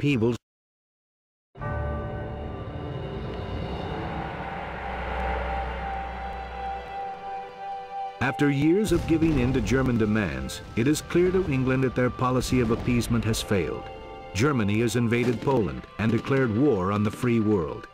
upheavals. After years of giving in to German demands, it is clear to England that their policy of appeasement has failed. Germany has invaded Poland and declared war on the free world.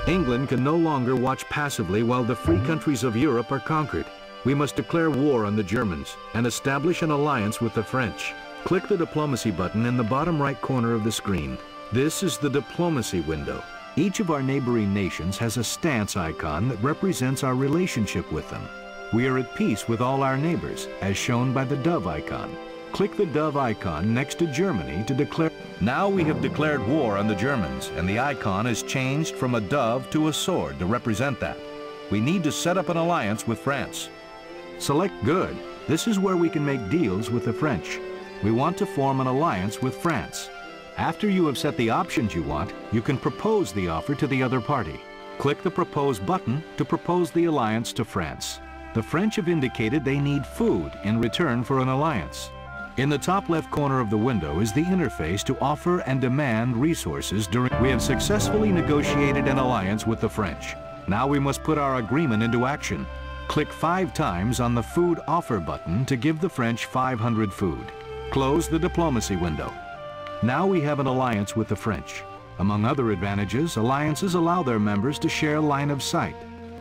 England can no longer watch passively while the free countries of Europe are conquered. We must declare war on the Germans and establish an alliance with the French. Click the diplomacy button in the bottom right corner of the screen. This is the diplomacy window. Each of our neighboring nations has a stance icon that represents our relationship with them. We are at peace with all our neighbors, as shown by the dove icon. Click the dove icon next to Germany to declare. Now we have declared war on the Germans, and the icon is changed from a dove to a sword to represent that. We need to set up an alliance with France. Select Good. This is where we can make deals with the French. We want to form an alliance with France. After you have set the options you want, you can propose the offer to the other party. Click the Propose button to propose the alliance to France. The French have indicated they need food in return for an alliance. In the top left corner of the window is the interface to offer and demand resources during. We have successfully negotiated an alliance with the French. Now we must put our agreement into action. Click 5 times on the Food Offer button to give the French 500 food. Close the diplomacy window. Now we have an alliance with the French. Among other advantages, alliances allow their members to share line of sight.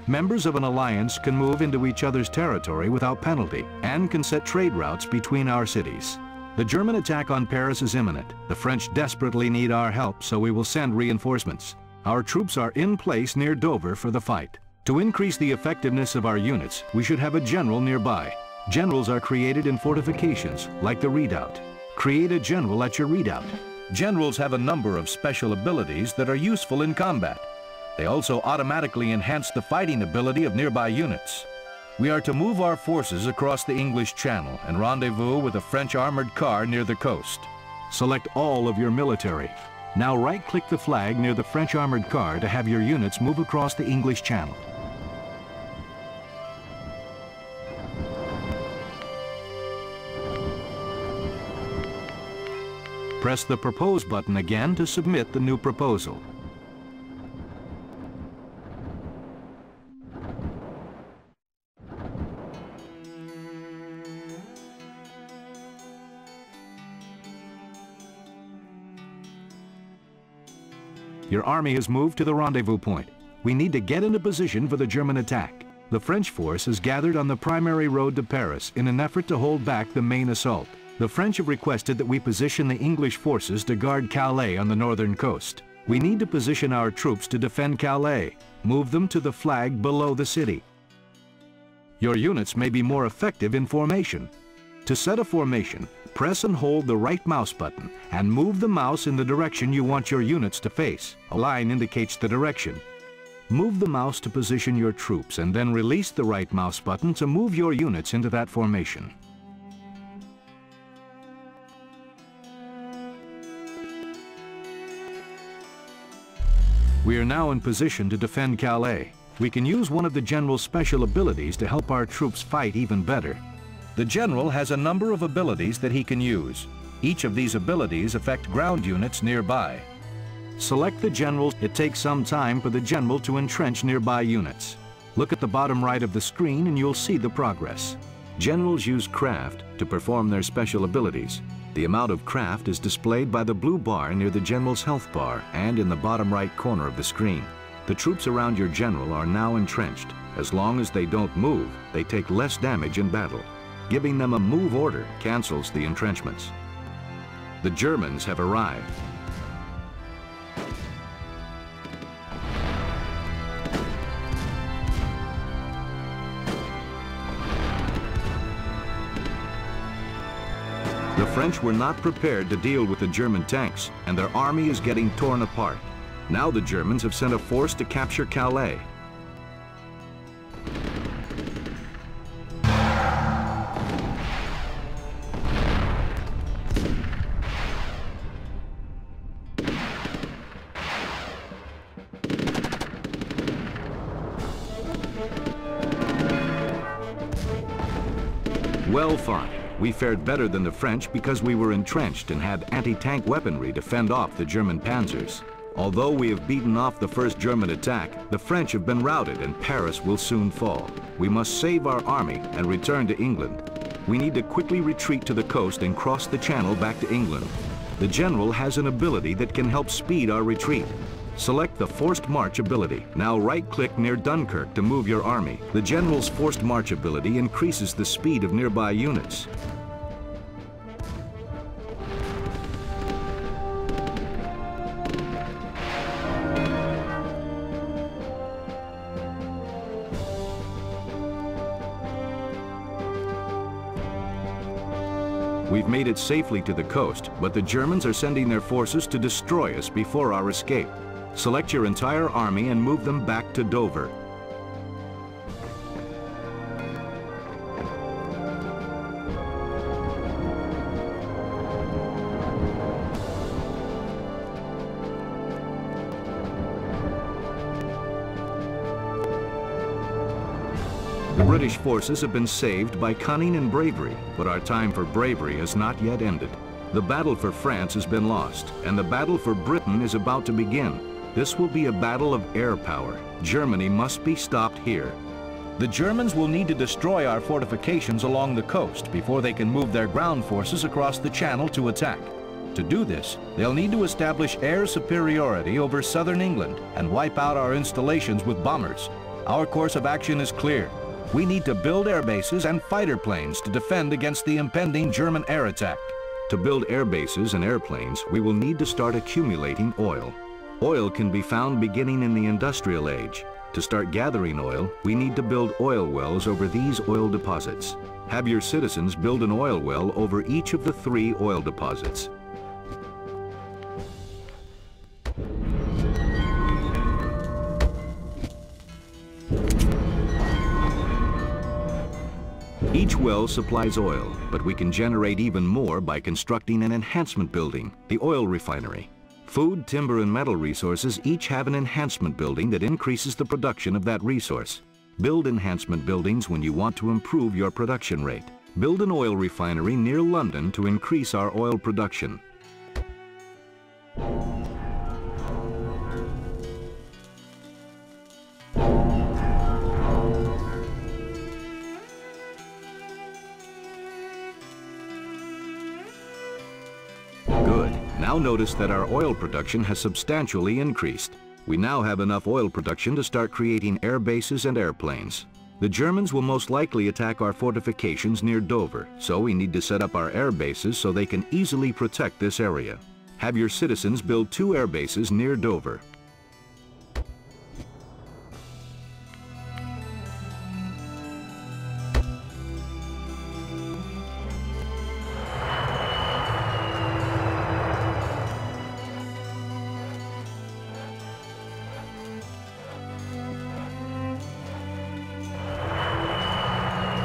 Members of an alliance can move into each other's territory without penalty and can set trade routes between our cities. The German attack on Paris is imminent. The French desperately need our help, so we will send reinforcements. Our troops are in place near Dover for the fight. To increase the effectiveness of our units, we should have a general nearby. Generals are created in fortifications, like the redoubt. Create a general at your redoubt. Generals have a number of special abilities that are useful in combat. They also automatically enhance the fighting ability of nearby units. We are to move our forces across the English Channel and rendezvous with a French armored car near the coast. Select all of your military. Now right-click the flag near the French armored car to have your units move across the English Channel. Press the Propose button again to submit the new proposal. Your army has moved to the rendezvous point. We need to get into position for the German attack. The French force is gathered on the primary road to Paris in an effort to hold back the main assault. The French have requested that we position the English forces to guard Calais on the northern coast. We need to position our troops to defend Calais. Move them to the flag below the city. Your units may be more effective in formation. To set a formation, press and hold the right mouse button and move the mouse in the direction you want your units to face. A line indicates the direction. Move the mouse to position your troops and then release the right mouse button to move your units into that formation. We are now in position to defend Calais. We can use one of the general's special abilities to help our troops fight even better. The general has a number of abilities that he can use. Each of these abilities affect ground units nearby. Select the general. It takes some time for the general to entrench nearby units. Look at the bottom right of the screen and you'll see the progress. Generals use craft to perform their special abilities. The amount of craft is displayed by the blue bar near the general's health bar and in the bottom right corner of the screen. The troops around your general are now entrenched. As long as they don't move, they take less damage in battle. Giving them a move order cancels the entrenchments. The Germans have arrived. The French were not prepared to deal with the German tanks, and their army is getting torn apart. Now the Germans have sent a force to capture Calais. Well fought. We fared better than the French because we were entrenched and had anti-tank weaponry to fend off the German panzers. Although we have beaten off the first German attack, the French have been routed and Paris will soon fall. We must save our army and return to England. We need to quickly retreat to the coast and cross the channel back to England. The general has an ability that can help speed our retreat. Select the Forced March ability. Now right-click near Dunkirk to move your army. The general's Forced March ability increases the speed of nearby units. We've made it safely to the coast, but the Germans are sending their forces to destroy us before our escape. Select your entire army and move them back to Dover. The British forces have been saved by cunning and bravery, but our time for bravery has not yet ended. The battle for France has been lost, and the battle for Britain is about to begin. This will be a battle of air power. Germany must be stopped here. The Germans will need to destroy our fortifications along the coast before they can move their ground forces across the channel to attack. To do this, they'll need to establish air superiority over southern England and wipe out our installations with bombers. Our course of action is clear. We need to build air bases and fighter planes to defend against the impending German air attack. To build air bases and airplanes, we will need to start accumulating oil. Oil can be found beginning in the industrial age. To start gathering oil, we need to build oil wells over these oil deposits. Have your citizens build an oil well over each of the 3 oil deposits. Each well supplies oil, but we can generate even more by constructing an enhancement building, the oil refinery. Food, timber, and metal resources each have an enhancement building that increases the production of that resource. Build enhancement buildings when you want to improve your production rate. Build an oil refinery near London to increase our oil production. Now notice that our oil production has substantially increased. We now have enough oil production to start creating air bases and airplanes. The Germans will most likely attack our fortifications near Dover, so we need to set up our air bases so they can easily protect this area. Have your citizens build 2 air bases near Dover.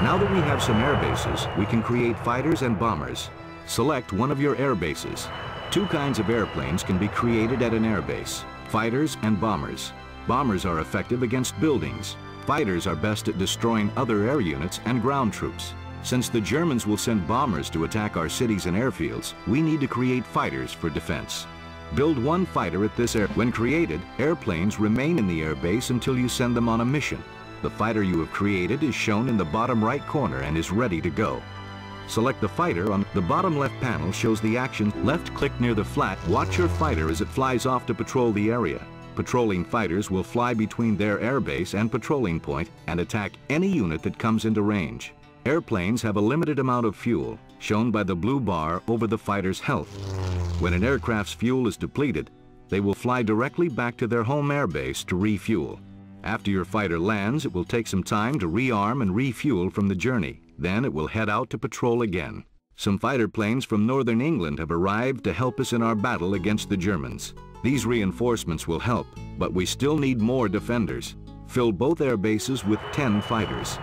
Now that we have some air bases, we can create fighters and bombers. Select one of your air bases. 2 kinds of airplanes can be created at an air base: fighters and bombers. Bombers are effective against buildings. Fighters are best at destroying other air units and ground troops. Since the Germans will send bombers to attack our cities and airfields, we need to create fighters for defense. Build 1 fighter at this air. When created, airplanes remain in the air base until you send them on a mission. The fighter you have created is shown in the bottom right corner and is ready to go. Select the fighter on the bottom left panel. Shows the action. Left-click near the flat. Watch your fighter as it flies off to patrol the area. Patrolling fighters will fly between their airbase and patrolling point and attack any unit that comes into range. Airplanes have a limited amount of fuel, shown by the blue bar over the fighter's health. When an aircraft's fuel is depleted, they will fly directly back to their home airbase to refuel. After your fighter lands, it will take some time to rearm and refuel from the journey. Then it will head out to patrol again. Some fighter planes from northern England have arrived to help us in our battle against the Germans. These reinforcements will help, but we still need more defenders. Fill both air bases with 10 fighters.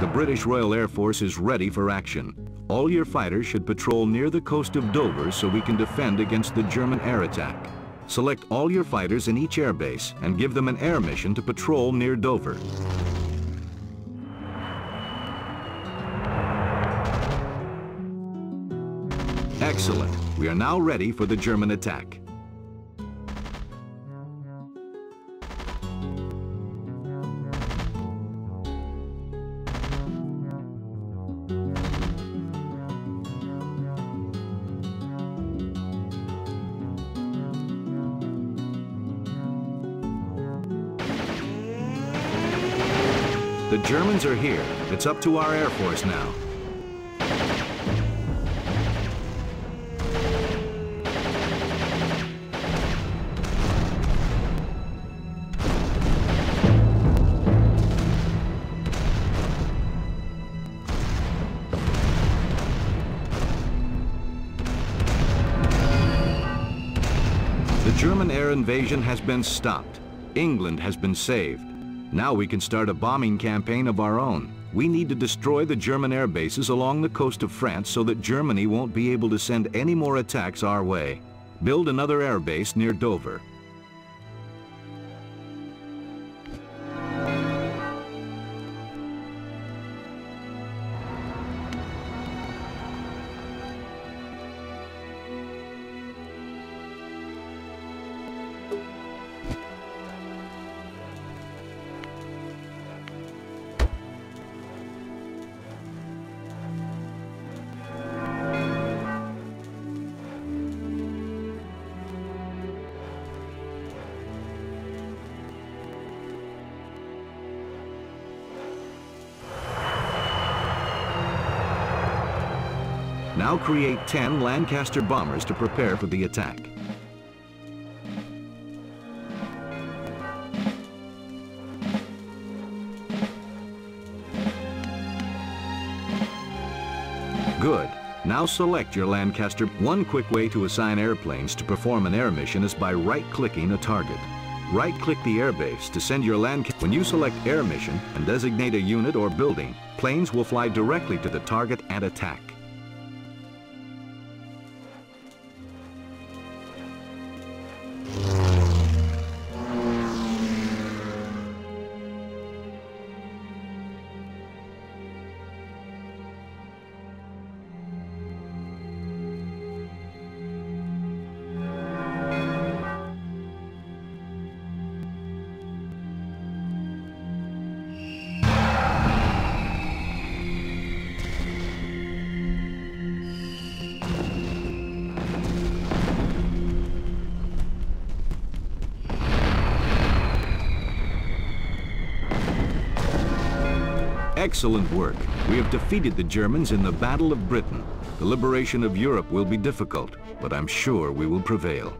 The British Royal Air Force is ready for action. All your fighters should patrol near the coast of Dover so we can defend against the German air attack. Select all your fighters in each airbase and give them an air mission to patrol near Dover. Excellent. We are now ready for the German attack. The Germans are here. It's up to our Air Force now. The German air invasion has been stopped. England has been saved. Now we can start a bombing campaign of our own. We need to destroy the German air bases along the coast of France so that Germany won't be able to send any more attacks our way. Build another air base near Dover. Now create 10 Lancaster bombers to prepare for the attack. Good. Now select your Lancaster. One quick way to assign airplanes to perform an air mission is by right-clicking a target. Right-click the airbase to send your Lancaster. When you select Air Mission and designate a unit or building, planes will fly directly to the target and attack. Excellent work. We have defeated the Germans in the Battle of Britain. The liberation of Europe will be difficult, but I'm sure we will prevail.